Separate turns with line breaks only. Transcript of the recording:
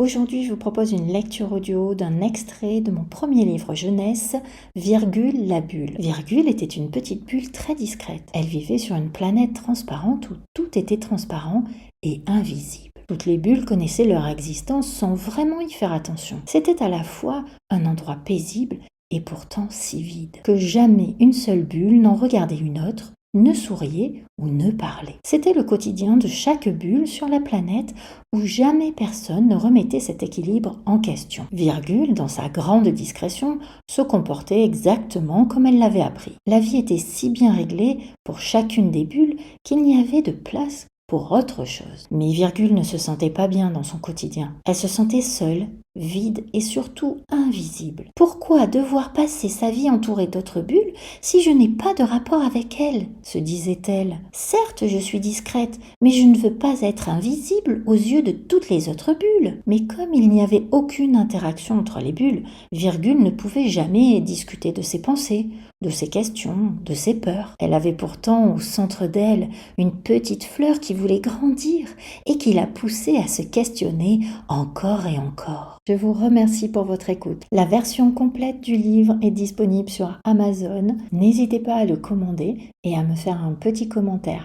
Aujourd'hui, je vous propose une lecture audio d'un extrait de mon premier livre jeunesse, Virgule la bulle. Virgule était une petite bulle très discrète. Elle vivait sur une planète transparente où tout était transparent et invisible. Toutes les bulles connaissaient leur existence sans vraiment y faire attention. C'était à la fois un endroit paisible et pourtant si vide que jamais une seule bulle n'en regardait une autre, ne souriait ou ne parlait. C'était le quotidien de chaque bulle sur la planète où jamais personne ne remettait cet équilibre en question. Virgule, dans sa grande discrétion, se comportait exactement comme elle l'avait appris. La vie était si bien réglée pour chacune des bulles qu'il n'y avait de place pour autre chose. Mais Virgule ne se sentait pas bien dans son quotidien. Elle se sentait seule, vide et surtout invisible. Pourquoi devoir passer sa vie entourée d'autres bulles si je n'ai pas de rapport avec elles, se disait-elle. Certes, je suis discrète, mais je ne veux pas être invisible aux yeux de toutes les autres bulles. Mais comme il n'y avait aucune interaction entre les bulles, Virgule ne pouvait jamais discuter de ses pensées, de ses questions, de ses peurs. Elle avait pourtant au centre d'elle une petite fleur qui voulait grandir et qui la poussait à se questionner encore et encore. Je vous remercie pour votre écoute. La version complète du livre est disponible sur Amazon. N'hésitez pas à le commander et à me faire un petit commentaire.